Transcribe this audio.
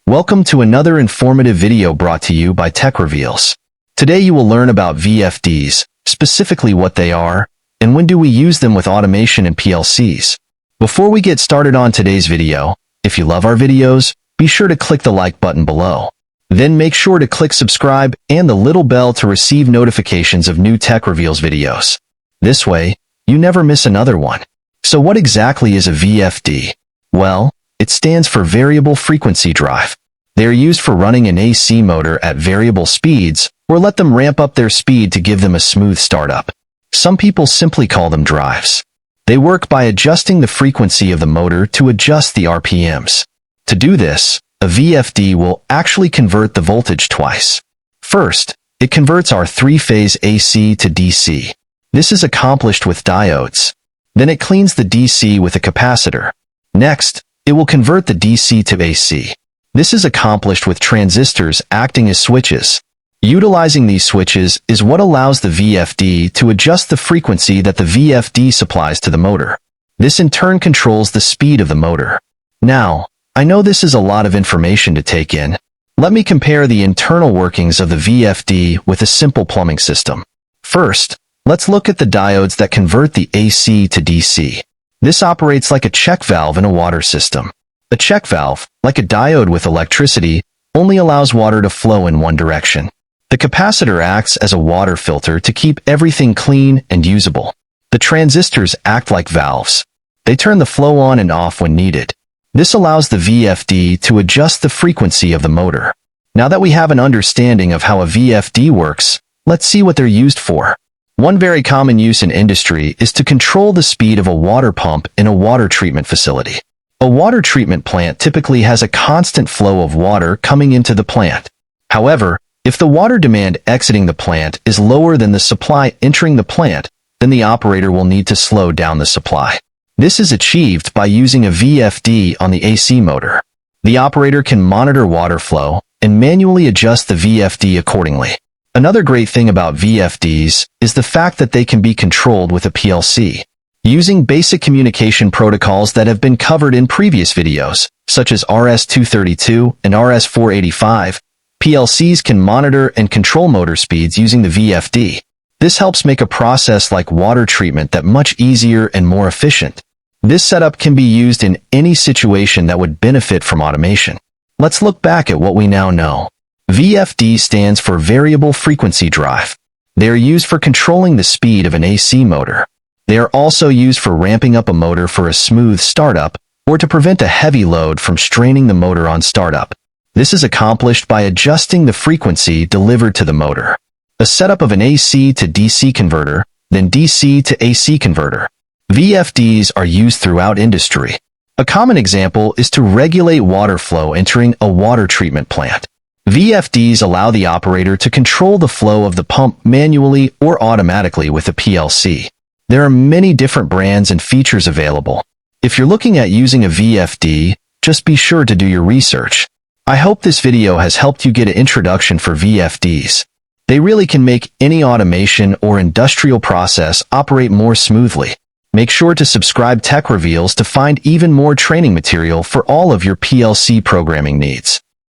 Welcome to another informative video brought to you by Tech Reveals. Today you will learn about VFDs, specifically what they are, and when do we use them with automation and PLCs. Before we get started on today's video, if you love our videos, be sure to click the like button below. Then make sure to click subscribe and the little bell to receive notifications of new Tech Reveals videos. This way, you never miss another one. So what exactly is a VFD? Well, it stands for Variable Frequency Drive. They are used for running an AC motor at variable speeds, or let them ramp up their speed to give them a smooth startup. Some people simply call them drives. They work by adjusting the frequency of the motor to adjust the RPMs. To do this, a VFD will actually convert the voltage twice. First, it converts our three-phase AC to DC. This is accomplished with diodes. Then it cleans the DC with a capacitor. Next, it will convert the DC to AC. This is accomplished with transistors acting as switches. Utilizing these switches is what allows the VFD to adjust the frequency that the VFD supplies to the motor. This in turn controls the speed of the motor. Now, I know this is a lot of information to take in. Let me compare the internal workings of the VFD with a simple plumbing system. First, let's look at the diodes that convert the AC to DC. This operates like a check valve in a water system. A check valve, like a diode with electricity, only allows water to flow in one direction. The capacitor acts as a water filter to keep everything clean and usable. The transistors act like valves. They turn the flow on and off when needed. This allows the VFD to adjust the frequency of the motor. Now that we have an understanding of how a VFD works, let's see what they're used for. One very common use in industry is to control the speed of a water pump in a water treatment facility. A water treatment plant typically has a constant flow of water coming into the plant. However, if the water demand exiting the plant is lower than the supply entering the plant, then the operator will need to slow down the supply. This is achieved by using a VFD on the AC motor. The operator can monitor water flow and manually adjust the VFD accordingly. Another great thing about VFDs is the fact that they can be controlled with a PLC. Using basic communication protocols that have been covered in previous videos, such as RS-232 and RS-485, PLCs can monitor and control motor speeds using the VFD. This helps make a process like water treatment that much easier and more efficient. This setup can be used in any situation that would benefit from automation. Let's look back at what we now know. VFD stands for Variable Frequency Drive. They are used for controlling the speed of an AC motor. They are also used for ramping up a motor for a smooth startup or to prevent a heavy load from straining the motor on startup. This is accomplished by adjusting the frequency delivered to the motor. A setup of an AC to DC converter, then DC to AC converter. VFDs are used throughout industry. A common example is to regulate water flow entering a water treatment plant. VFDs allow the operator to control the flow of the pump manually or automatically with a PLC. There are many different brands and features available. If you're looking at using a VFD, just be sure to do your research. I hope this video has helped you get an introduction for VFDs. They really can make any automation or industrial process operate more smoothly. Make sure to subscribe Tech Reveals to find even more training material for all of your PLC programming needs.